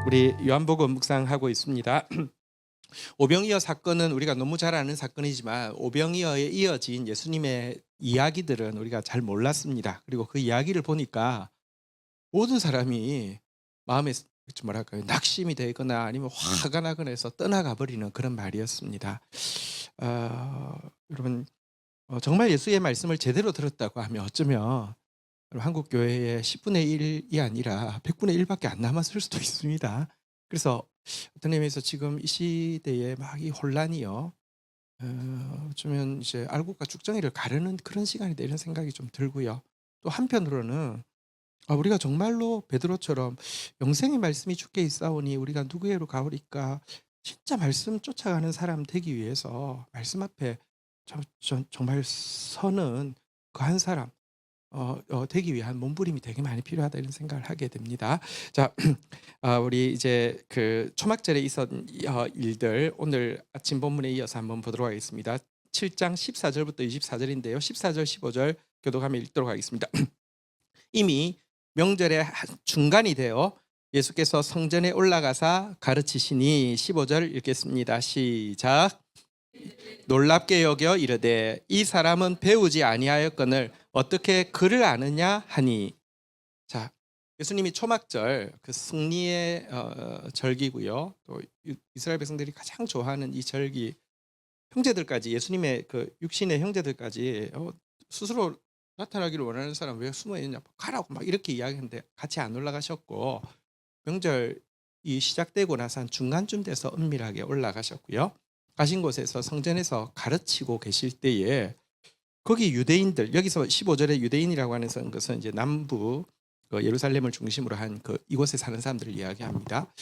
우리 요한복음 묵상하고 있습니다. 오병이어 사건은 우리가 너무 잘 아는 사건이지만 오병이어에 이어진 예수님의 이야기들은 우리가 잘 몰랐습니다. 그리고 그 이야기를 보니까 모든 사람이 마음에 뭐랄까요, 낙심이 되거나 아니면 화가 나거나 해서 떠나가 버리는 그런 말이었습니다. 여러분, 정말 예수의 말씀을 제대로 들었다고 하면 어쩌면 한국 교회의 10분의 1이 아니라 100분의 1밖에 안 남았을 수도 있습니다. 그래서 어떤 의미에서 지금 이 시대에 막 이 혼란이요, 어쩌면 이제 알곡과 죽정이를 가르는 그런 시간이다, 이런 생각이 좀 들고요. 또 한편으로는 우리가 정말로 베드로처럼 영생의 말씀이 주께 있사오니 우리가 누구에로 가오리까, 진짜 말씀 쫓아가는 사람 되기 위해서 말씀 앞에 정말 서는 그 한 사람 되기 위한 몸부림이 되게 많이 필요하다, 이런 생각을 하게 됩니다. 자, 우리 이제 그 초막절에 있었던 일들 오늘 아침 본문에 이어서 한번 보도록 하겠습니다. 7장 14절부터 24절인데요. 14절, 15절 교독하며 읽도록 하겠습니다. 이미 명절의 중간이 되어 예수께서 성전에 올라가사 가르치시니, 15절 읽겠습니다. 시작. 놀랍게 여겨 이르되 이 사람은 배우지 아니하였거늘 어떻게 그를 아느냐 하니. 자, 예수님이 초막절, 그 승리의 절기고요. 또 이스라엘 백성들이 가장 좋아하는 이 절기, 형제들까지, 예수님의 그 육신의 형제들까지 스스로 나타나기를 원하는 사람 왜 숨어 있느냐, 가라고 막 이렇게 이야기했는데 같이 안 올라가셨고, 명절이 시작되고 나서 한 중간쯤 돼서 은밀하게 올라가셨고요. 가신 곳에서 성전에서 가르치고 계실 때에 거기 유대인들, 여기서 15절에 유대인이라고 하는 것은 이제 남부 예루살렘을 중심으로 한 이곳에 사는 사람들을 이야기합니다.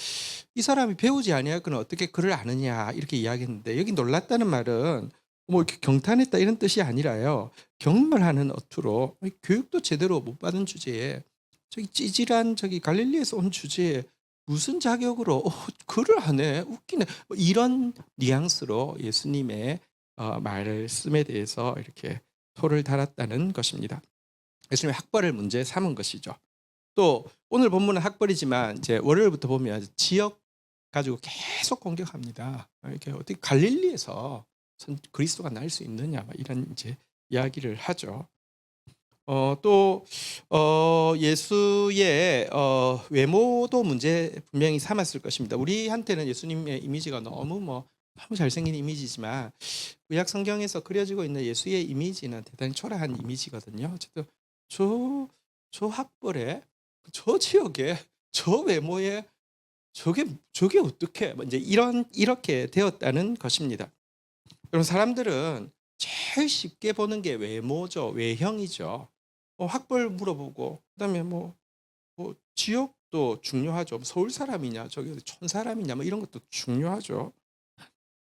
이 사람이 배우지 아니하거나 어떻게 그를 아느냐, 이렇게 이야기했는데, 여기 놀랐다는 말은 뭐 이렇게 경탄했다 이런 뜻이 아니라요, 경멸하는 어투로 교육도 제대로 못 받은 주제에, 저기 찌질한 저기 갈릴리에서 온 주제에 무슨 자격으로 그를 하네, 웃기네, 뭐 이런 뉘앙스로 예수님의 말씀에 대해서 이렇게 토를 달았다는 것입니다. 예수님의 학벌을 문제 삼은 것이죠. 또 오늘 본문은 학벌이지만 이제 월요일부터 보면 지역 가지고 계속 공격합니다. 이렇게 어떻게 갈릴리에서 그리스도가 날 수 있느냐, 이런 이제 이야기를 하죠. 또 예수의 외모도 문제 분명히 삼았을 것입니다. 우리한테는 예수님의 이미지가 너무 잘생긴 이미지지만 구약 성경에서 그려지고 있는 예수의 이미지는 대단히 초라한 이미지거든요. 어쨌든 저 학벌에, 저 지역에, 저 외모에 저게 어떻게 이제 이렇게 되었다는 것입니다. 여러분, 사람들은 제일 쉽게 보는 게 외모죠, 외형이죠. 학벌 물어보고, 그다음에 뭐 지역도 중요하죠. 서울 사람이냐, 저기 촌 사람이냐, 이런 것도 중요하죠.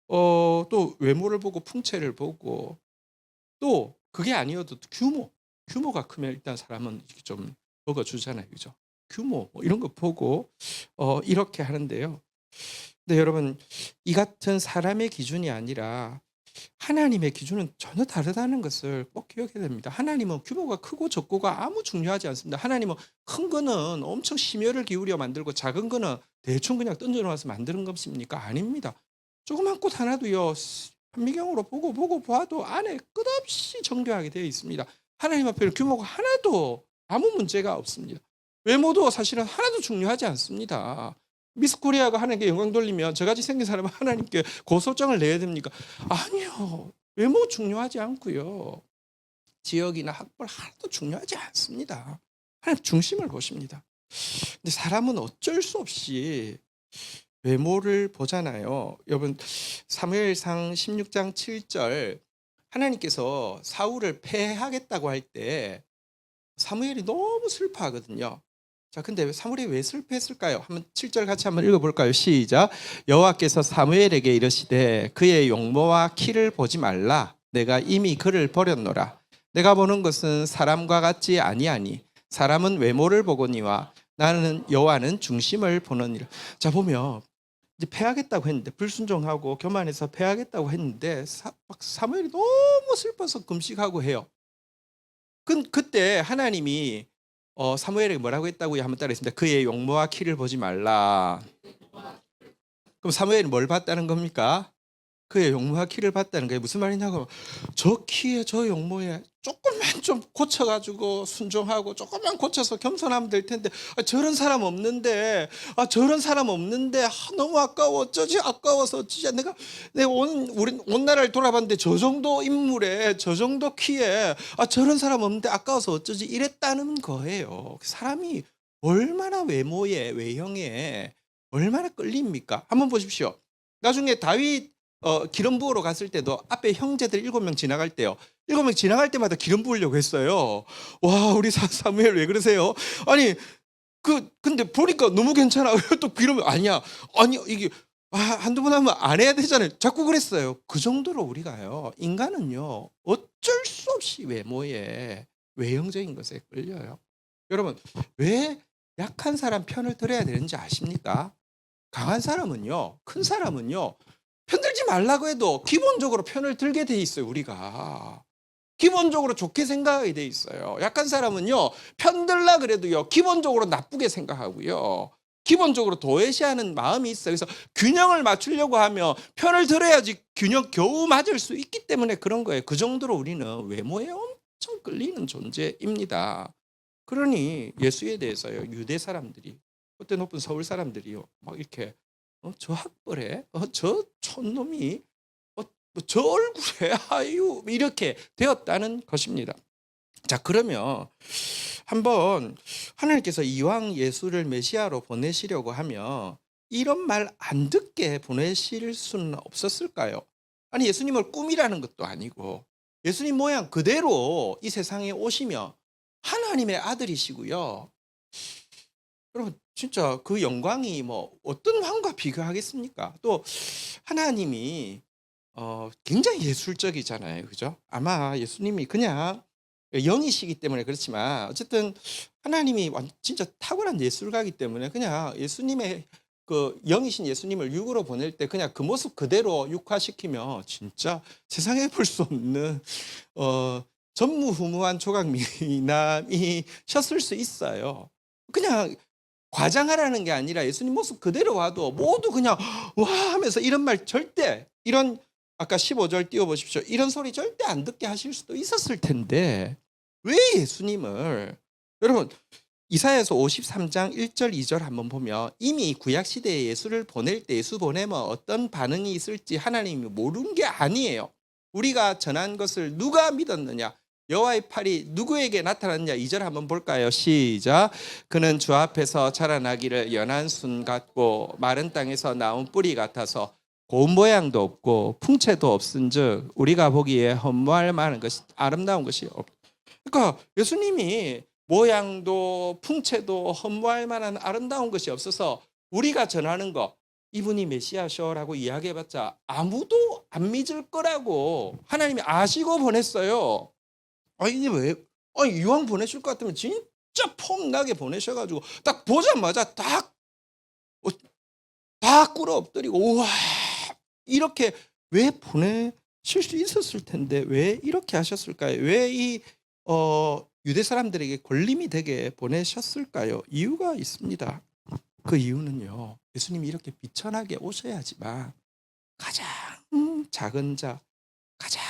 또 외모를 보고 풍채를 보고, 또 그게 아니어도 규모가 크면 일단 사람은 이렇게 좀 먹어주잖아요, 그죠? 규모 이런 거 보고 이렇게 하는데요. 근데 여러분, 이 같은 사람의 기준이 아니라 하나님의 기준은 전혀 다르다는 것을 꼭 기억해야 됩니다. 하나님은 규모가 크고 적고가 아무 중요하지 않습니다. 하나님은 큰 거는 엄청 심혈을 기울여 만들고 작은 거는 대충 그냥 던져놓아서 만드는 것입니까? 아닙니다. 조그만 꽃 하나도요, 현미경으로 보고 봐도 안에 끝없이 정교하게 되어 있습니다. 하나님 앞에는 규모가 하나도 아무 문제가 없습니다. 외모도 사실은 하나도 중요하지 않습니다. 미스 코리아가 하나님께 영광 돌리면 저같이 생긴 사람은 하나님께 고소장을 내야 됩니까? 아니요. 외모 중요하지 않고요, 지역이나 학벌 하나도 중요하지 않습니다. 하나님 중심을 보십니다. 근데 사람은 어쩔 수 없이 외모를 보잖아요. 여러분, 사무엘상 16장 7절, 하나님께서 사울을 패하겠다고 할 때 사무엘이 너무 슬퍼하거든요. 자, 근데 사무엘이 왜 슬퍼했을까요? 한번 7절 같이 한번 읽어볼까요? 시작. 여호와께서 사무엘에게 이르시되 그의 용모와 키를 보지 말라. 내가 이미 그를 버렸노라. 내가 보는 것은 사람과 같지 아니하니 사람은 외모를 보거니와 나는 여호와는 중심을 보느니라. 자, 보면 이제 패하겠다고 했는데, 불순종하고 교만해서 패하겠다고 했는데 사무엘이 너무 슬퍼서 금식하고 해요. 그때 하나님이 사무엘에게 뭐라고 했다고요? 한번 따라했습니다. 그의 용모와 키를 보지 말라. 그럼 사무엘이 뭘 봤다는 겁니까? 그의 용모와 키를 봤다는 거예요. 무슨 말이냐고. 저 키에 저 용모에 조금만 좀 고쳐 가지고 순종하고 조금만 고쳐서 겸손하면 될 텐데, 저런 사람 없는데, 저런 사람 없는데, 너무 아까워. 어쩌지? 아까워서 어쩌지? 내가 온 나라를 돌아봤는데 저 정도 인물에 저 정도 키에 저런 사람 없는데 아까워서 어쩌지? 이랬다는 거예요. 사람이 얼마나 외모에 외형에 얼마나 끌립니까? 한번 보십시오. 나중에 다윗 기름 부으러 갔을 때도 앞에 형제들 7명 지나갈 때요. 7명 지나갈 때마다 기름 부으려고 했어요. 와, 우리 사무엘 왜 그러세요? 아니, 근데 보니까 너무 괜찮아. 왜 또 기름, 아니야. 아니, 이게, 한두 번 하면 안 해야 되잖아요. 자꾸 그랬어요. 그 정도로 우리가요, 인간은요, 어쩔 수 없이 외모에, 외형적인 것에 끌려요. 여러분, 왜 약한 사람 편을 들어야 되는지 아십니까? 강한 사람은요, 큰 사람은요, 편들지 말라고 해도 기본적으로 편을 들게 돼 있어요, 우리가. 기본적으로 좋게 생각하게 돼 있어요. 약한 사람은요, 편들라 그래도요, 기본적으로 나쁘게 생각하고요. 기본적으로 도외시하는 마음이 있어요. 그래서 균형을 맞추려고 하면 편을 들어야지 균형 겨우 맞을 수 있기 때문에 그런 거예요. 그 정도로 우리는 외모에 엄청 끌리는 존재입니다. 그러니 예수에 대해서요, 유대 사람들이, 그때 높은 서울 사람들이요, 막 이렇게 저 학벌에 저 촌놈이 저 얼굴에 아유 이렇게 되었다는 것입니다. 자, 그러면 한번 하나님께서 이왕 예수를 메시아로 보내시려고 하면 이런 말 안 듣게 보내실 수는 없었을까요? 아니, 예수님을 꿈이라는 것도 아니고 예수님 모양 그대로 이 세상에 오시며 하나님의 아들이시고요. 여러분, 진짜 그 영광이 뭐 어떤 왕과 비교하겠습니까? 또 하나님이 굉장히 예술적이잖아요. 그죠? 아마 예수님이 그냥 영이시기 때문에 그렇지만 어쨌든 하나님이 진짜 탁월한 예술가이기 때문에 그냥 예수님의 그 영이신 예수님을 육으로 보낼 때 그냥 그 모습 그대로 육화시키면 진짜 세상에 볼 수 없는 전무후무한 조각미남이셨을 수 있어요. 그냥 과장하라는 게 아니라 예수님 모습 그대로 와도 모두 그냥 와 하면서 이런 말 절대, 이런 아까 15절 띄워보십시오. 이런 소리 절대 안 듣게 하실 수도 있었을 텐데 왜 예수님을, 여러분 이사야서 53장 1절 2절 한번 보면 이미 구약 시대에 예수를 보낼 때 예수 보내면 어떤 반응이 있을지 하나님이 모르는 게 아니에요. 우리가 전한 것을 누가 믿었느냐, 여호와의 팔이 누구에게 나타났냐. 2절 한번 볼까요? 시작. 그는 주 앞에서 자라나기를 연한 순 같고 마른 땅에서 나온 뿌리 같아서 고운 모양도 없고 풍채도 없은즉 우리가 보기에 허무할 만한 것이 아름다운 것이 없. 그러니까 예수님이 모양도 풍채도 허무할 만한 아름다운 것이 없어서 우리가 전하는 거 이분이 메시아셔라고 이야기해봤자 아무도 안 믿을 거라고 하나님이 아시고 보냈어요. 이게 왜? 이왕 보내실 것 같으면 진짜 폼나게 보내셔가지고 딱 보자마자 다 꿇어 엎드리고 우와 이렇게 왜 보내실 수 있었을 텐데 왜 이렇게 하셨을까요? 왜 이 유대 사람들에게 걸림이 되게 보내셨을까요? 이유가 있습니다. 그 이유는요, 예수님이 이렇게 비천하게 오셔야지만 가장 작은 자, 가장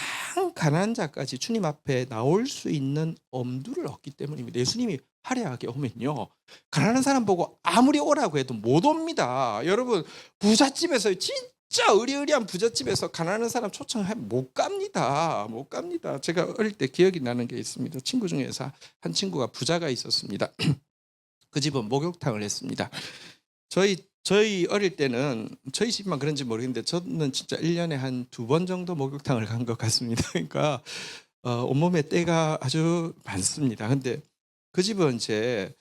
가난한 자까지 주님 앞에 나올 수 있는 엄두를 얻기 때문입니다. 예수님이 화려하게 오면요, 가난한 사람 보고 아무리 오라고 해도 못 옵니다. 여러분, 부잣집에서 진짜 의리의리한 부잣집에서 가난한 사람 초청하면 못 갑니다. 못 갑니다. 제가 어릴 때 기억이 나는 게 있습니다. 친구 중에서 한 친구가 부자가 있었습니다. 그 집은 목욕탕을 했습니다. 저희 어릴 때는 저희 집만 그런지 모르겠는데 저는 진짜 1년에 한 2번 정도 목욕탕을 간 것 같습니다. 그러니까 온몸에 때가 아주 많습니다. 근데 그 집은 이제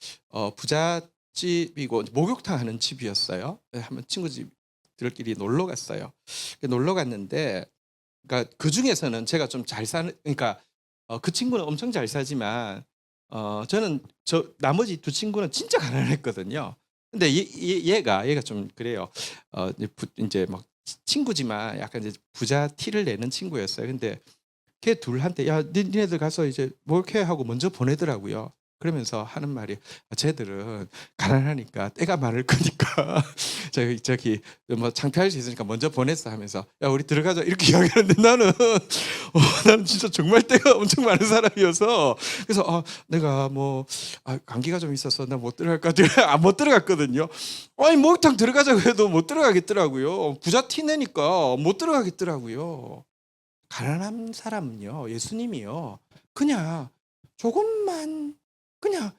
부잣집이고 목욕탕 하는 집이었어요. 한번 친구 집들끼리 놀러 갔어요. 놀러 갔는데 그러니까 그 중에서는 제가 좀 잘 사는, 그러니까 그 친구는 엄청 잘 사지만 저는 나머지 두 친구는 진짜 가난했거든요. 근데 얘가 좀 그래요. 이제 막 친구지만 약간 이제 부자 티를 내는 친구였어요. 근데 걔 둘한테 야, 니네들 가서 이제 목욕해 하고 먼저 보내더라고요. 그러면서 하는 말이 쟤들은 가난하니까 때가 많을 거니까 저기 뭐 창피할 수 있으니까 먼저 보냈어 하면서 야 우리 들어가자 이렇게 이야기하는데 나는 진짜 정말 때가 엄청 많은 사람이어서 그래서 내가 뭐 감기가 좀 있어서 나 못 들어갈 것 같아 못 들어갔거든요. 아니 목욕탕 들어가자고 해도 못 들어가겠더라고요. 부자 티 내니까 못 들어가겠더라고요. 가난한 사람은요 예수님이요 그냥 조금만 그냥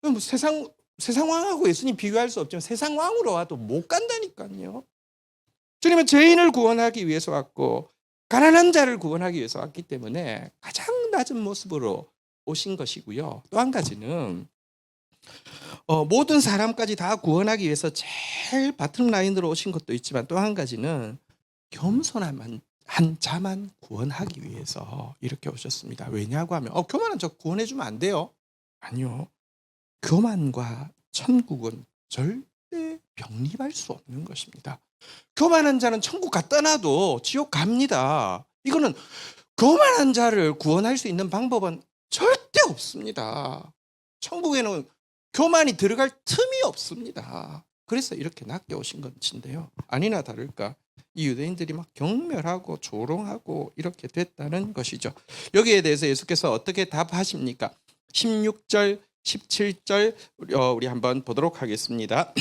뭐 세상 왕하고 예수님 비교할 수 없지만 세상 왕으로 와도 못 간다니까요. 주님은 죄인을 구원하기 위해서 왔고 가난한 자를 구원하기 위해서 왔기 때문에 가장 낮은 모습으로 오신 것이고요. 또 한 가지는 모든 사람까지 다 구원하기 위해서 제일 바텀 라인으로 오신 것도 있지만 또 한 가지는 겸손한 한 자만 구원하기 위해서 이렇게 오셨습니다. 왜냐고 하면 교만한 저 구원해 주면 안 돼요. 아니요. 교만과 천국은 절대 병립할 수 없는 것입니다. 교만한 자는 천국 갖다 놔도 지옥 갑니다. 이거는 교만한 자를 구원할 수 있는 방법은 절대 없습니다. 천국에는 교만이 들어갈 틈이 없습니다. 그래서 이렇게 낮게 오신 것인데요. 아니나 다를까 이 유대인들이 막 경멸하고 조롱하고 이렇게 됐다는 것이죠. 여기에 대해서 예수께서 어떻게 답하십니까? 16절 17절 우리 한번 보도록 하겠습니다.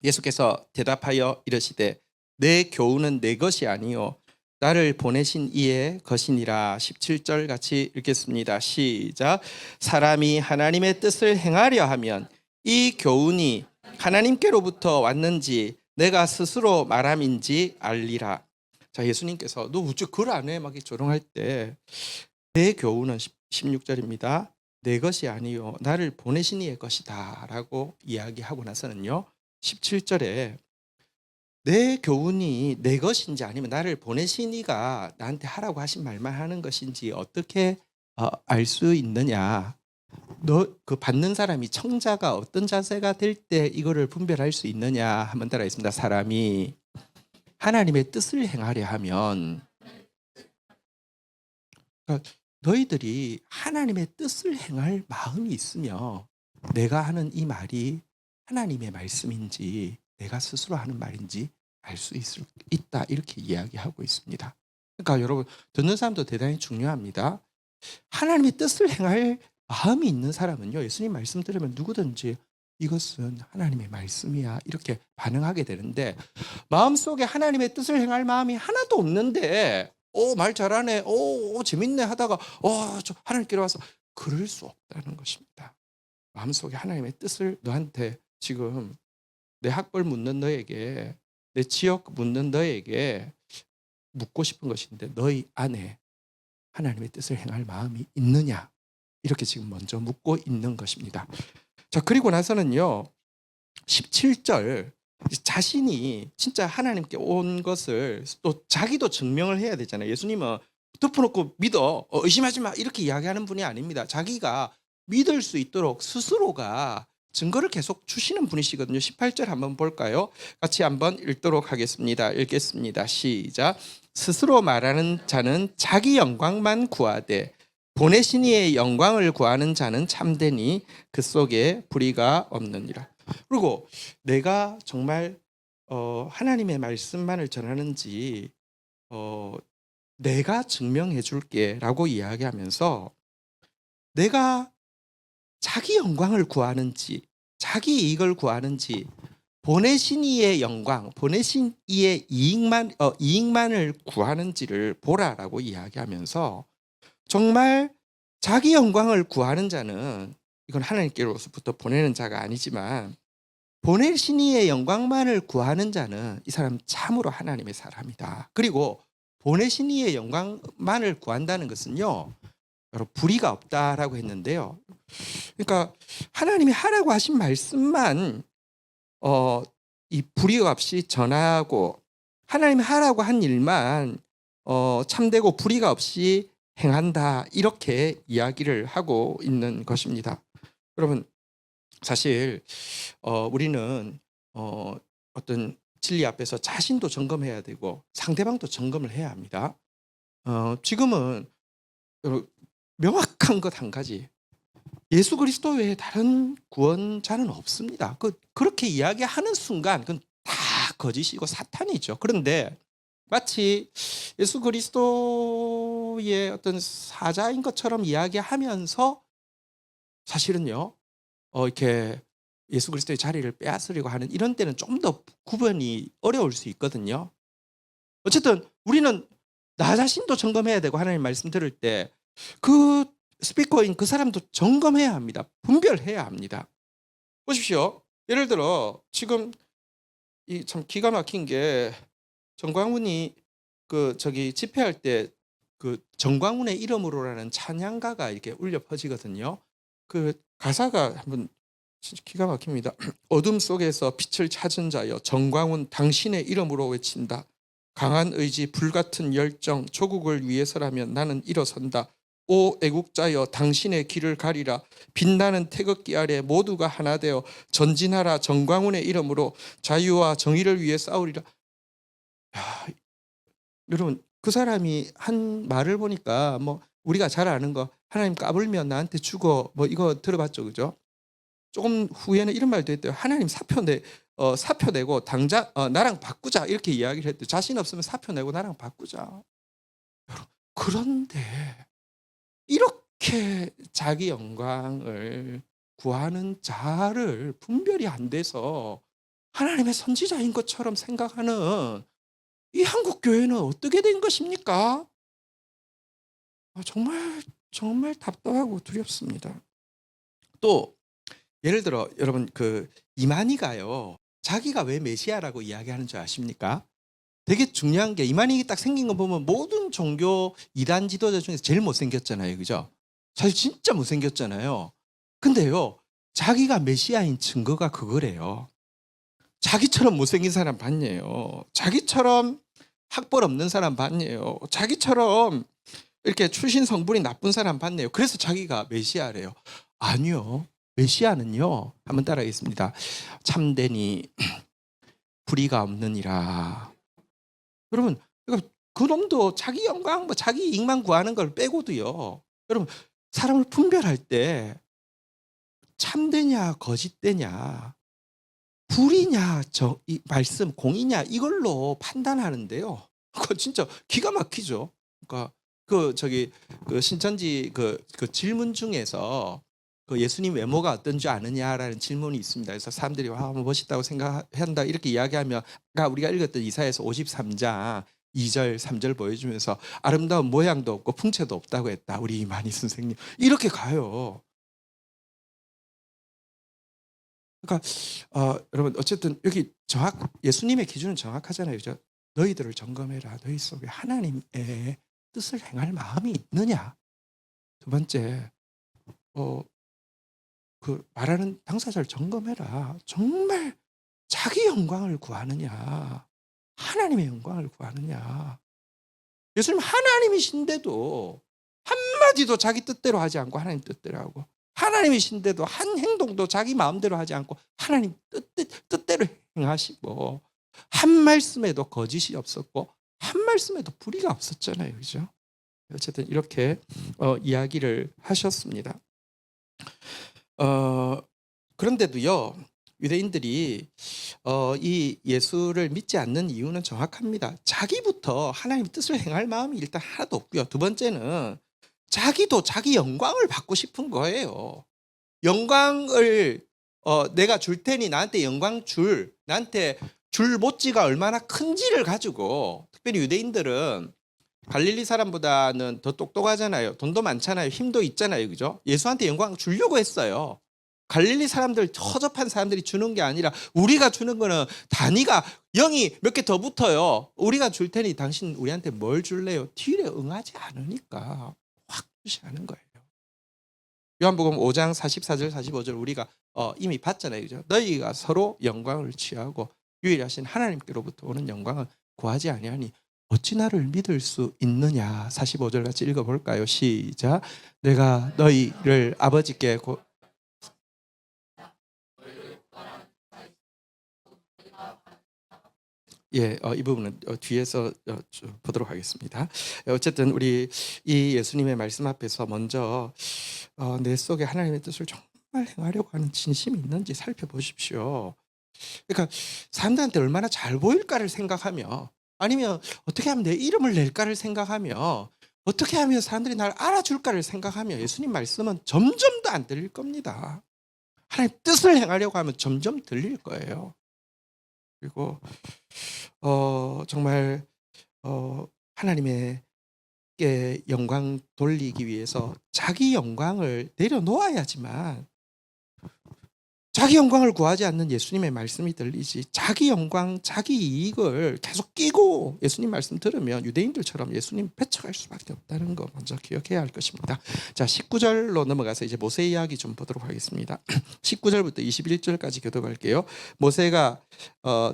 예수께서 대답하여 이르시되 내 교훈은 내 것이 아니요 나를 보내신 이의 것이니라. 17절 같이 읽겠습니다. 시작. 사람이 하나님의 뜻을 행하려 하면 이 교훈이 하나님께로부터 왔는지 내가 스스로 말함인지 알리라. 자, 예수님께서 너 우째 글 안 해? 막 조롱할 때 내 교훈은 16절입니다. 내 것이 아니요 나를 보내신 이의 것이다 라고 이야기하고 나서는요 17절에 내 교훈이 내 것인지 아니면 나를 보내신 이가 나한테 하라고 하신 말만 하는 것인지 어떻게 알 수 있느냐. 너 그 받는 사람이 청자가 어떤 자세가 될 때 이거를 분별할 수 있느냐 한번 따라하겠습니다. 사람이 하나님의 뜻을 행하려 하면 그러니까 너희들이 하나님의 뜻을 행할 마음이 있으며 내가 하는 이 말이 하나님의 말씀인지 내가 스스로 하는 말인지 알 수 있다 이렇게 이야기하고 있습니다. 그러니까 여러분 듣는 사람도 대단히 중요합니다. 하나님의 뜻을 행할 마음이 있는 사람은요 예수님 말씀 들으면 누구든지 이것은 하나님의 말씀이야 이렇게 반응하게 되는데 마음속에 하나님의 뜻을 행할 마음이 하나도 없는데 말 잘하네 재밌네 하다가 저 하나님께로 와서 그럴 수 없다는 것입니다. 마음속에 하나님의 뜻을 너한테 지금 내 학벌 묻는 너에게 내 지역 묻는 너에게 묻고 싶은 것인데 너희 안에 하나님의 뜻을 행할 마음이 있느냐 이렇게 지금 먼저 묻고 있는 것입니다. 자 그리고 나서는요 17절 자신이 진짜 하나님께 온 것을 또 자기도 증명을 해야 되잖아요. 예수님은 덮어놓고 믿어 의심하지 마 이렇게 이야기하는 분이 아닙니다. 자기가 믿을 수 있도록 스스로가 증거를 계속 주시는 분이시거든요. 18절 한번 볼까요? 같이 한번 읽도록 하겠습니다. 읽겠습니다. 시작. 스스로 말하는 자는 자기 영광만 구하되 보내신 이의 영광을 구하는 자는 참되니 그 속에 불의가 없느니라. 그리고 내가 정말 하나님의 말씀만을 전하는지 내가 증명해 줄게 라고 이야기하면서 내가 자기 영광을 구하는지 자기 이익을 구하는지 보내신 이의 영광 보내신 이의 이익만을 구하는지를 보라라고 이야기하면서 정말 자기 영광을 구하는 자는 이건 하나님께로부터 보내는 자가 아니지만 보내신 이의 영광만을 구하는 자는 이 사람 참으로 하나님의 사람이다. 그리고 보내신 이의 영광만을 구한다는 것은요 여러분 불의가 없다라고 했는데요. 그러니까 하나님이 하라고 하신 말씀만 이 불의가 없이 전하고 하나님이 하라고 한 일만 참되고 불의가 없이 행한다 이렇게 이야기를 하고 있는 것입니다. 여러분 사실 우리는 어떤 진리 앞에서 자신도 점검해야 되고 상대방도 점검을 해야 합니다. 지금은 명확한 것 한 가지 예수 그리스도 외에 다른 구원자는 없습니다. 그렇게 이야기하는 순간 그건 다 거짓이고 사탄이죠. 그런데 마치 예수 그리스도의 어떤 사자인 것처럼 이야기하면서 사실은요, 이렇게 예수 그리스도의 자리를 빼앗으려고 하는 이런 때는 좀 더 구분이 어려울 수 있거든요. 어쨌든 우리는 나 자신도 점검해야 되고 하나님 말씀 들을 때 그 스피커인 그 사람도 점검해야 합니다. 분별해야 합니다. 보십시오. 예를 들어 지금 이 참 기가 막힌 게 정광훈이 집회할 때 그 정광훈의 이름으로라는 찬양가가 이렇게 울려 퍼지거든요. 그 가사가 한번 진짜 기가 막힙니다. 어둠 속에서 빛을 찾은 자여 정광훈 당신의 이름으로 외친다. 강한 의지 불같은 열정 조국을 위해서라면 나는 일어선다. 오 애국자여 당신의 길을 가리라. 빛나는 태극기 아래 모두가 하나 되어 전진하라. 정광훈의 이름으로 자유와 정의를 위해 싸우리라. 야, 여러분 그 사람이 한 말을 보니까 뭐 우리가 잘 아는 거 하나님 까불면 나한테 죽어 뭐 이거 들어봤죠, 그죠? 조금 후에는 이런 말도 했대요. 하나님 사표 내고 당장 나랑 바꾸자 이렇게 이야기를 했대요. 자신 없으면 사표 내고 나랑 바꾸자. 그런데 이렇게 자기 영광을 구하는 자를 분별이 안 돼서 하나님의 선지자인 것처럼 생각하는 이 한국 교회는 어떻게 된 것입니까? 정말 정말 답답하고 두렵습니다. 또 예를 들어 여러분 이만희가요. 자기가 왜 메시아라고 이야기하는 줄 아십니까? 되게 중요한 게 이만희 딱 생긴 거 보면 모든 종교 이단 지도자 중에서 제일 못생겼잖아요. 그죠? 사실 진짜 못생겼잖아요. 근데요. 자기가 메시아인 증거가 그거래요. 자기처럼 못생긴 사람 봤냐요. 자기처럼 학벌 없는 사람 봤냐요. 자기처럼 이렇게 출신 성분이 나쁜 사람 봤네요. 그래서 자기가 메시아래요. 아니요. 메시아는요. 한번 따라하겠습니다. 참되니 불의가 없느니라. 여러분, 그 놈도 자기 영광, 자기 이익만 구하는 걸 빼고도요. 여러분, 사람을 분별할 때 참되냐, 거짓되냐, 불이냐, 이 말씀, 공이냐 이걸로 판단하는데요. 그거 진짜 기가 막히죠. 그러니까 그 신천지 그 질문 중에서 그 예수님 외모가 어떤지 아느냐라는 질문이 있습니다. 그래서 사람들이 와, 뭐 멋있다고 생각한다 이렇게 이야기하면 우리가 읽었던 이사야서 53장 2절, 3절 보여주면서 아름다운 모양도 없고 풍채도 없다고 했다. 우리 이만희 선생님. 이렇게 가요. 그러니까 여러분 어쨌든 여기 예수님의 기준은 정확하잖아요. 그죠? 너희들을 점검해라. 너희 속에 하나님의 뜻을 행할 마음이 있느냐. 두 번째 말하는 당사자를 점검해라. 정말 자기 영광을 구하느냐. 하나님의 영광을 구하느냐. 예수님 하나님이신데도 한마디도 자기 뜻대로 하지 않고 하나님 뜻대로 하고 하나님이신데도 한 행동도 자기 마음대로 하지 않고 하나님 뜻대로 행하시고 한 말씀에도 거짓이 없었고 한 말씀에도 불의가 없었잖아요. 그죠? 어쨌든 이렇게 이야기를 하셨습니다. 그런데도요. 유대인들이 이 예수를 믿지 않는 이유는 정확합니다. 자기부터 하나님의 뜻을 행할 마음이 일단 하나도 없고요. 두 번째는 자기도 자기 영광을 받고 싶은 거예요. 영광을 내가 줄 테니 나한테 나한테 줄 모찌가 얼마나 큰지를 가지고 특별히 유대인들은 갈릴리 사람보다는 더 똑똑하잖아요. 돈도 많잖아요. 힘도 있잖아요. 그죠? 예수한테 영광 주려고 했어요. 갈릴리 사람들 허접한 사람들이 주는 게 아니라 우리가 주는 거는 단위가 0이 몇 개 더 붙어요. 우리가 줄 테니 당신 우리한테 뭘 줄래요? 딜에 응하지 않으니까 확 무시하는 거예요. 요한복음 5장 44절 45절 우리가 이미 봤잖아요. 그죠? 너희가 서로 영광을 취하고 유일하신 하나님께로부터 오는 영광을 구하지 아니하니 어찌 나를 믿을 수 있느냐. 45절 같이 읽어볼까요? 시작. 내가 너희를 아버지께 예. 이 부분은 뒤에서 좀 보도록 하겠습니다. 어쨌든 우리 이 예수님의 말씀 앞에서 먼저 내 속에 하나님의 뜻을 정말 행하려고 하는 진심이 있는지 살펴보십시오. 그러니까 사람들한테 얼마나 잘 보일까를 생각하며, 아니면 어떻게 하면 내 이름을 낼까를 생각하며, 어떻게 하면 사람들이 날 알아줄까를 생각하며 예수님 말씀은 점점 더 안 들릴 겁니다. 하나님 뜻을 행하려고 하면 점점 들릴 거예요. 그리고 정말 하나님의 께 영광 돌리기 위해서 자기 영광을 내려놓아야지만, 자기 영광을 구하지 않는 예수님의 말씀이 들리지, 자기 영광, 자기 이익을 계속 끼고 예수님 말씀 들으면 유대인들처럼 예수님 배척할 수밖에 없다는 거 먼저 기억해야 할 것입니다. 자, 19절로 넘어가서 이제 모세 이야기 좀 보도록 하겠습니다. 19절부터 21절까지 교독할게요. 모세가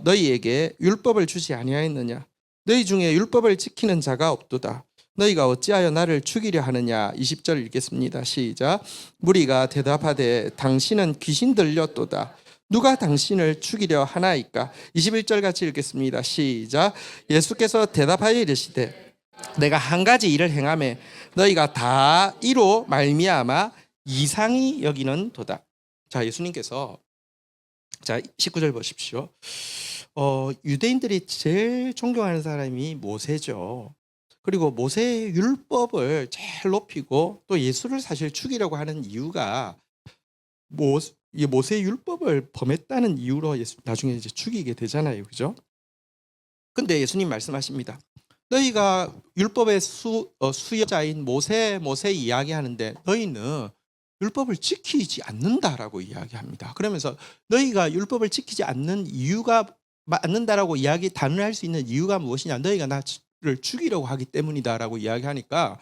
너희에게 율법을 주지 아니하였느냐? 너희 중에 율법을 지키는 자가 없도다. 너희가 어찌하여 나를 죽이려 하느냐. 20절 읽겠습니다. 시작. 무리가 대답하되 당신은 귀신 들렸도다. 누가 당신을 죽이려 하나이까. 21절 같이 읽겠습니다. 시작. 예수께서 대답하여 이르시되 내가 한 가지 일을 행하매 너희가 다 이로 말미암아 이상히 여기는 도다. 자, 예수님께서, 자, 19절 보십시오. 유대인들이 제일 존경하는 사람이 모세죠. 그리고 모세의 율법을 제일 높이고 또 예수를 사실 죽이려고 하는 이유가 모세의 율법을 범했다는 이유로 예수 나중에 이제 죽이게 되잖아요. 그죠? 근데 예수님 말씀하십니다. 너희가 율법의 수여자인 모세 이야기하는데 너희는 율법을 지키지 않는다라고 이야기합니다. 그러면서 너희가 율법을 지키지 않는 이유가, 않는다라고 단언할 수 있는 이유가 무엇이냐? 너희가 나를 죽이려고 하기 때문이다라고 이야기하니까,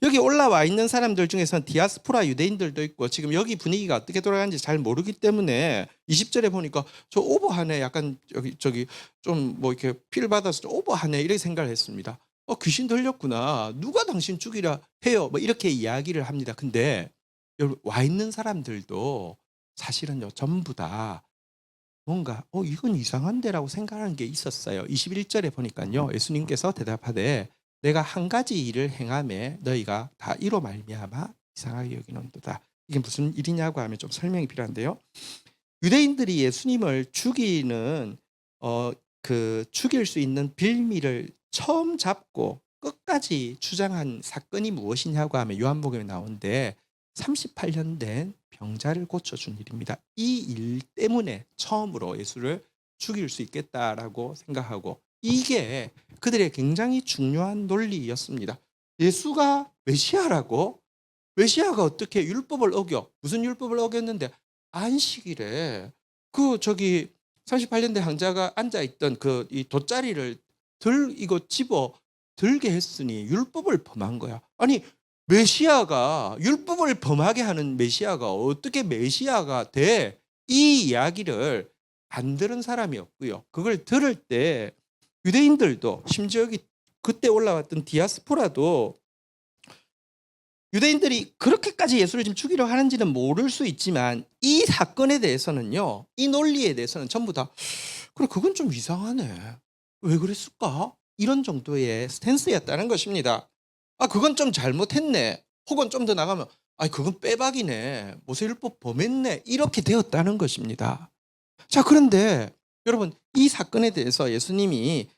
여기 올라와 있는 사람들 중에서는 디아스포라 유대인들도 있고 지금 여기 분위기가 어떻게 돌아가는지 잘 모르기 때문에 20절에 보니까 저 오버하네, 약간 저기 좀 뭐 이렇게 피를 받아서 좀 오버하네, 이렇게 생각을 했습니다. 귀신 들렸구나, 누가 당신 죽이려 해요, 뭐 이렇게 이야기를 합니다. 근데 여러분, 와 있는 사람들도 사실은요 전부 다 뭔가 이건 이상한데라고 생각하는 게 있었어요. 21절에 보니까요 예수님께서 대답하되 내가 한 가지 일을 행하매 너희가 다 이로 말미암아 이상하게 여기는도다. 이게 무슨 일이냐고 하면 좀 설명이 필요한데요. 유대인들이 예수님을 죽이는 죽일 수 있는 빌미를 처음 잡고 끝까지 주장한 사건이 무엇이냐고 하면 요한복음에 나오는데 38년 된 병자를 고쳐준 일입니다. 이 일 때문에 처음으로 예수를 죽일 수 있겠다라고 생각하고, 이게 그들의 굉장히 중요한 논리였습니다. 예수가 메시아라고? 메시아가 어떻게 율법을 어겨? 무슨 율법을 어겼는데? 안식일에 38년 된 황자가 앉아있던 이 돗자리를 이거 집어 들게 했으니 율법을 범한 거야. 아니, 메시아가, 율법을 범하게 하는 메시아가 어떻게 메시아가 돼? 이 이야기를 안 들은 사람이 없고요. 그걸 들을 때 유대인들도, 심지어 여기 그때 올라왔던 디아스포라도, 유대인들이 그렇게까지 예수를 지금 죽이려 하는지는 모를 수 있지만 이 사건에 대해서는요, 이 논리에 대해서는 전부 다 그래, 그건 좀 이상하네, 왜 그랬을까? 이런 정도의 스탠스였다는 것입니다. 그건 좀 잘못했네, 혹은 좀 더 나가면 그건 빼박이네, 모세율법 범했네, 이렇게 되었다는 것입니다. 자, 그런데 여러분, 이 사건에 대해서 예수님이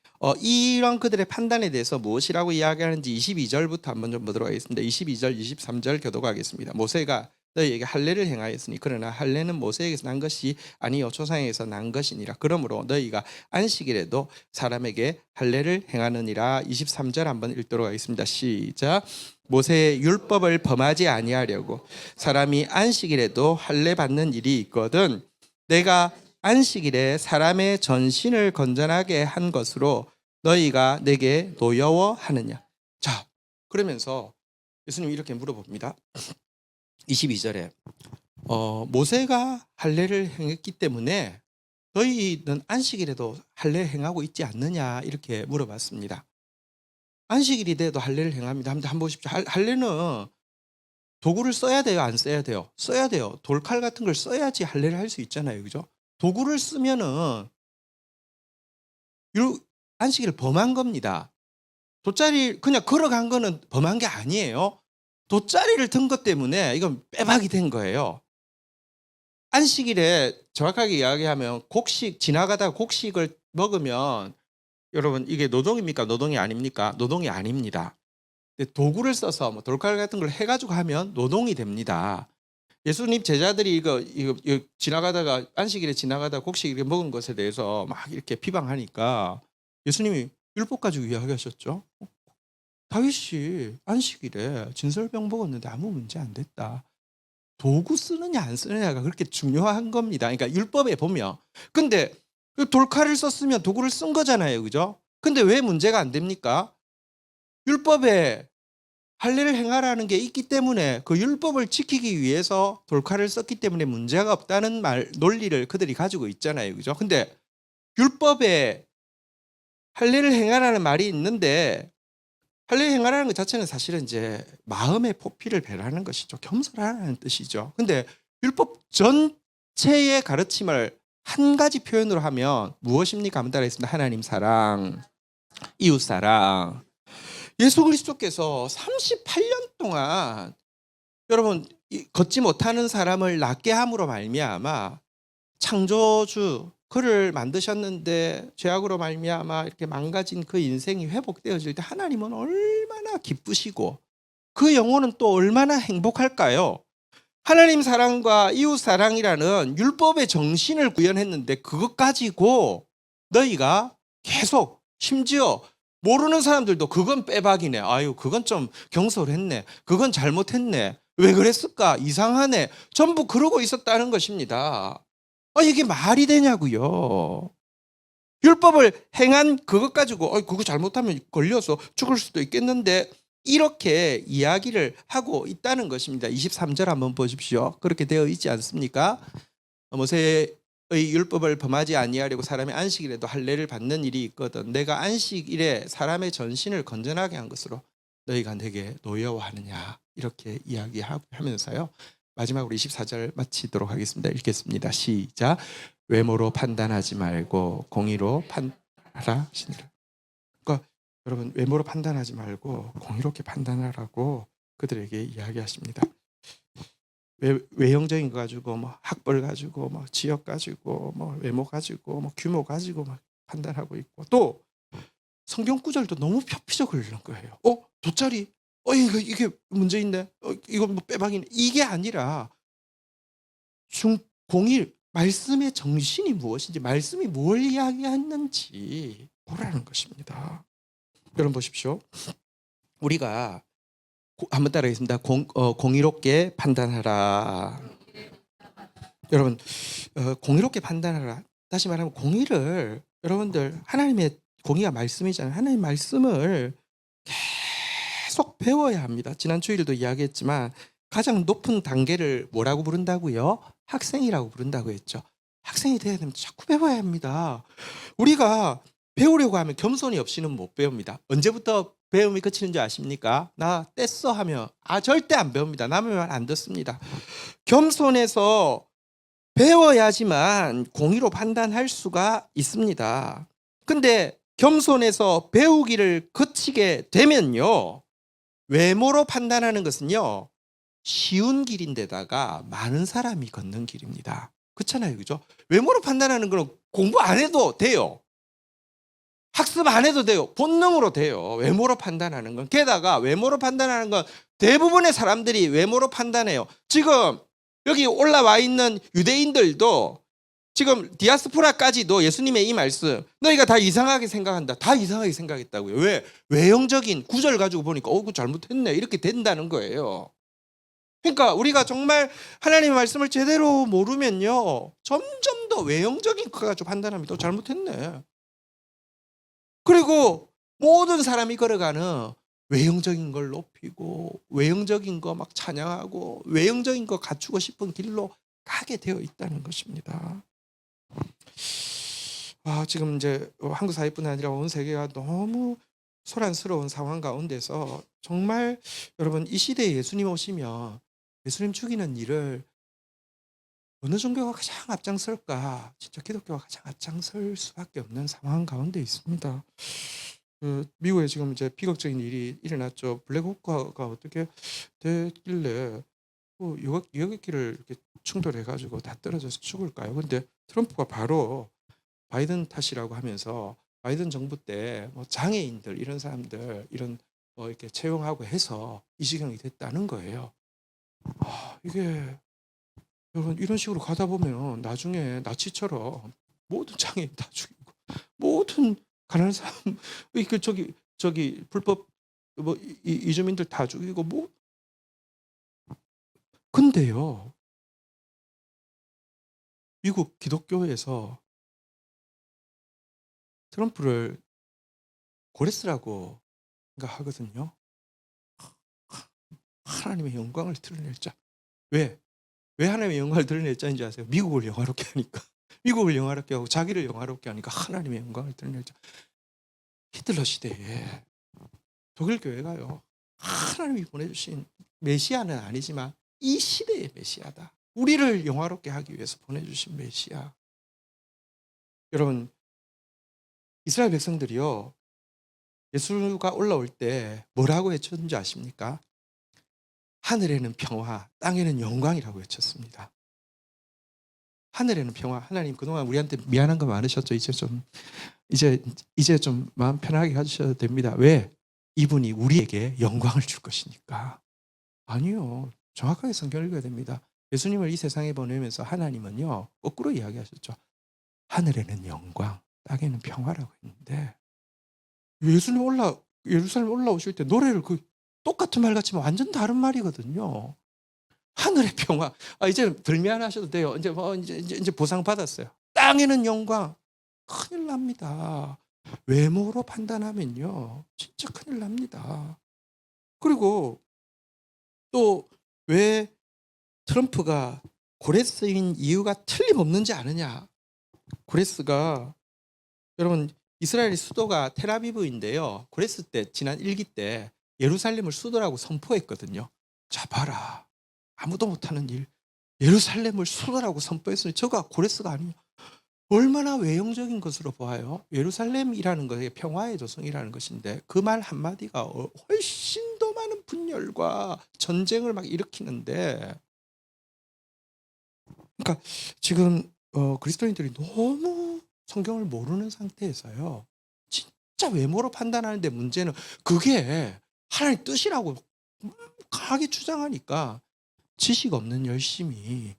이런 그들의 판단에 대해서 무엇이라고 이야기하는지 22절부터 한번 좀 보도록 하겠습니다. 22절, 23절 교독하겠습니다. 모세가 너희에게 할례를 행하였으니 그러나 할례는 모세에게서 난 것이 아니요 조상에게서 난 것이니라. 그러므로 너희가 안식일에도 사람에게 할례를 행하느니라. 23절 한번 읽도록 하겠습니다. 시작. 모세의 율법을 범하지 아니하려고 사람이 안식일에도 할례 받는 일이 있거든 내가 안식일에 사람의 전신을 건전하게 한 것으로 너희가 내게 노여워하느냐. 자, 그러면서 예수님이 이렇게 물어봅니다. 22절에 모세가 할례를 행했기 때문에 너희는 안식일에도 할례 행하고 있지 않느냐, 이렇게 물어봤습니다. 안식일이 돼도 할례를 행합니다. 한번 보십시오. 할례는 도구를 써야 돼요, 안 써야 돼요? 써야 돼요. 돌칼 같은 걸 써야지 할례를 할 수 있잖아요. 그죠? 도구를 쓰면은 안식일을 범한 겁니다. 돗자리 그냥 걸어간 거는 범한 게 아니에요. 돗자리를 든 것 때문에 이건 빼박이 된 거예요. 안식일에 정확하게 이야기하면 지나가다가 곡식을 먹으면 여러분 이게 노동입니까? 노동이 아닙니까? 노동이 아닙니다. 근데 도구를 써서 뭐 돌칼 같은 걸 해 가지고 하면 노동이 됩니다. 예수님 제자들이 이거 지나가다가 안식일에 지나가다가 곡식 이렇게 먹은 것에 대해서 막 이렇게 비방하니까 예수님이 율법 가지고 이야기하셨죠. 다윗이 안식일에 진설병 먹었는데 아무 문제 안 됐다. 도구 쓰느냐 안 쓰느냐가 그렇게 중요한 겁니다. 그러니까 율법에 보면. 근데 그 돌칼을 썼으면 도구를 쓴 거잖아요. 그죠? 근데 왜 문제가 안 됩니까? 율법에 할례를 행하라는 게 있기 때문에 그 율법을 지키기 위해서 돌칼을 썼기 때문에 문제가 없다는 논리를 그들이 가지고 있잖아요. 그죠? 근데 율법에 할례를 행하라는 말이 있는데 할례 행하라는 것 자체는 사실은 이제 마음의 포피를 배라는 것이죠. 겸손하라는 뜻이죠. 근데 율법 전체의 가르침을 한 가지 표현으로 하면 무엇입니까? 한번 따라하겠습니다. 하나님 사랑, 이웃 사랑. 예수 그리스도께서 38년 동안 여러분 걷지 못하는 사람을 낫게 함으로 말미암아 창조주 그를 만드셨는데 죄악으로 말미암아 이렇게 망가진 그 인생이 회복되어질 때 하나님은 얼마나 기쁘시고 그 영혼은 또 얼마나 행복할까요? 하나님 사랑과 이웃 사랑이라는 율법의 정신을 구현했는데 그것 가지고 너희가 계속 심지어 모르는 사람들도 그건 빼박이네. 아유, 그건 좀 경솔했네. 그건 잘못했네. 왜 그랬을까? 이상하네. 전부 그러고 있었다는 것입니다. 이게 말이 되냐고요. 율법을 행한 그것 가지고 그거 잘못하면 걸려서 죽을 수도 있겠는데 이렇게 이야기를 하고 있다는 것입니다. 23절 한번 보십시오. 그렇게 되어 있지 않습니까? 모세의 율법을 범하지 아니하려고 사람이 안식일에도 할례를 받는 일이 있거든. 내가 안식일에 사람의 전신을 건전하게 한 것으로 너희가 내게 노여워하느냐 이렇게 이야기하면서요. 마지막으로 24절 마치도록 하겠습니다. 읽겠습니다. 시작. 외모로 판단하지 말고 공의로 판단하라 하시니라. 그러니까 여러분 외모로 판단하지 말고 공의롭게 판단하라고 그들에게 이야기하십니다. 외형적인 거 가지고 뭐 학벌 가지고 뭐 지역 가지고 뭐 외모 가지고 뭐 규모 가지고 막 판단하고 있고 또 성경 구절도 너무 표피적으로 이런 거예요. 돗자리 이게 문제 있네. 이거 뭐 빼박이네. 이게 아니라 공일 말씀의 정신이 무엇인지 말씀이 뭘 이야기했는지 보라는 것입니다. 여러분 보십시오. 우리가 한번 따라하겠습니다. 공의롭게 판단하라. 여러분 공의롭게 판단하라. 다시 말하면 공의를 여러분들 하나님의 공의가 말씀이잖아요. 하나님의 말씀을 계속 배워야 합니다. 지난 주일도 이야기했지만 가장 높은 단계를 뭐라고 부른다고요? 학생이라고 부른다고 했죠. 학생이 돼야 되면 자꾸 배워야 합니다. 우리가 배우려고 하면 겸손이 없이는 못 배웁니다. 언제부터 배움이 그치는 줄 아십니까? 나 뗐어 하면 절대 안 배웁니다. 남의 말 안 듣습니다. 겸손해서 배워야지만 공의로 판단할 수가 있습니다. 근데 겸손해서 배우기를 그치게 되면요. 외모로 판단하는 것은요. 쉬운 길인데다가 많은 사람이 걷는 길입니다. 그렇잖아요. 그죠? 외모로 판단하는 건 공부 안 해도 돼요. 학습 안 해도 돼요. 본능으로 돼요. 외모로 판단하는 건. 게다가 외모로 판단하는 건 대부분의 사람들이 외모로 판단해요. 지금 여기 올라와 있는 유대인들도 지금 디아스포라까지도 예수님의 이 말씀 너희가 다 이상하게 생각한다. 다 이상하게 생각했다고요. 왜? 외형적인 구절 가지고 보니까 그거 잘못했네. 이렇게 된다는 거예요. 그러니까 우리가 정말 하나님의 말씀을 제대로 모르면요. 점점 더 외형적인 거 가지고 판단합니다. 잘못했네. 그리고 모든 사람이 걸어가는 외형적인 걸 높이고 외형적인 거 막 찬양하고 외형적인 거 갖추고 싶은 길로 가게 되어 있다는 것입니다. 지금 이제 한국 사회뿐 아니라 온 세계가 너무 소란스러운 상황 가운데서 정말 여러분 이 시대에 예수님 오시면 예수님 죽이는 일을 어느 종교가 가장 앞장설까? 진짜 기독교가 가장 앞장설 수밖에 없는 상황 가운데 있습니다. 미국에 지금 이제 비극적인 일이 일어났죠. 블랙호크가 어떻게 됐길래 여객기를 이렇게 충돌해 가지고 다 떨어져서 죽을까요? 근데 트럼프가 바로 바이든 탓이라고 하면서 바이든 정부 때 뭐 장애인들 이런 사람들 이런 이렇게 채용하고 해서 이 지경이 됐다는 거예요. 이게 여러분 이런 식으로 가다 보면 나중에 나치처럼 모든 장애인 다 죽이고 모든 가난한 사람 저기 불법 뭐 이주민들 다 죽이고 뭐 근데요. 미국 기독교에서 트럼프를 고레스라고 생각하거든요. 하나님의 영광을 드러낼 자. 왜? 왜 하나님의 영광을 드러낼 자인지 아세요? 미국을 영화롭게 하니까. 미국을 영화롭게 하고 자기를 영화롭게 하니까 하나님의 영광을 드러낼 자. 히틀러 시대에 독일 교회가요. 하나님이 보내주신 메시아는 아니지만 이 시대의 메시아다. 우리를 영화롭게 하기 위해서 보내주신 메시아. 여러분 이스라엘 백성들이요. 예수가 올라올 때 뭐라고 외쳤는지 아십니까? 하늘에는 평화, 땅에는 영광이라고 외쳤습니다. 하늘에는 평화. 하나님 그동안 우리한테 미안한 거 많으셨죠. 이제 좀 마음 편하게 가주셔도 됩니다. 왜? 이분이 우리에게 영광을 줄 것이니까. 아니요. 정확하게 성경을 읽어야 됩니다. 예수님을 이 세상에 보내면서 하나님은요. 거꾸로 이야기하셨죠. 하늘에는 영광, 땅에는 평화라고 했는데 예루살렘 올라오실 때 노래를 똑같은 말 같지만 완전 다른 말이거든요. 하늘의 평화. 이제 덜 미안하셔도 돼요. 이제 보상 받았어요. 땅에는 영광. 큰일 납니다. 외모로 판단하면요. 진짜 큰일 납니다. 그리고 또 왜 트럼프가 고레스인 이유가 틀림없는지 아느냐? 고레스가 여러분 이스라엘 수도가 텔아비브인데요. 고레스 때 지난 1기 때 예루살렘을 수도라고 선포했거든요. 자 봐라. 아무도 못하는 일. 예루살렘을 수도라고 선포했으니 저가 고레스가 아니냐. 얼마나 외형적인 것으로 보아요. 예루살렘이라는 것이 평화의 조성이라는 것인데 그 말 한마디가 훨씬 더 많은 분열과 전쟁을 막 일으키는데 그러니까 지금 그리스도인들이 너무 성경을 모르는 상태에서요. 진짜 외모로 판단하는데 문제는 그게 하나님 뜻이라고 강하게 주장하니까 지식 없는 열심히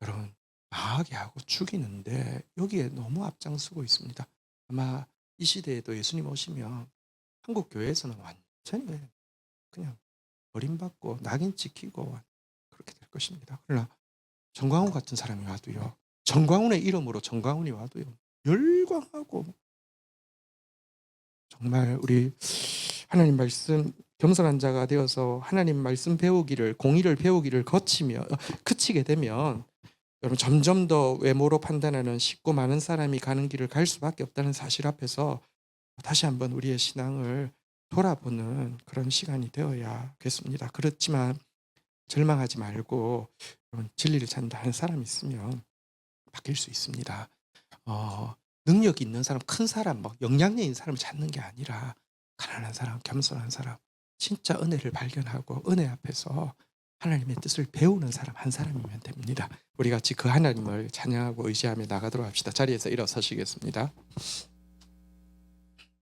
여러분 망하게 하고 죽이는데 여기에 너무 앞장서고 있습니다. 아마 이 시대에도 예수님 오시면 한국 교회에서는 완전히 그냥 버림받고 낙인 찍히고 그렇게 될 것입니다. 그러나 정광훈 같은 사람이 와도요. 정광훈의 이름으로 정광훈이 와도요. 열광하고 정말 우리 하나님 말씀 겸손한 자가 되어서 하나님 말씀 배우기를 공의를 배우기를 그치게 되면 여러분 점점 더 외모로 판단하는 쉽고 많은 사람이 가는 길을 갈 수밖에 없다는 사실 앞에서 다시 한번 우리의 신앙을 돌아보는 그런 시간이 되어야겠습니다. 그렇지만 절망하지 말고 여러분 진리를 찾는다는 사람이 있으면 바뀔 수 있습니다. 능력이 있는 사람, 큰 사람, 막 영향력 있는 사람을 찾는 게 아니라 가난한 사람, 겸손한 사람, 진짜 은혜를 발견하고 은혜 앞에서 하나님의 뜻을 배우는 사람 한 사람이면 됩니다. 우리 같이 그 하나님을 찬양하고 의지하며 나가도록 합시다. 자리에서 일어서시겠습니다.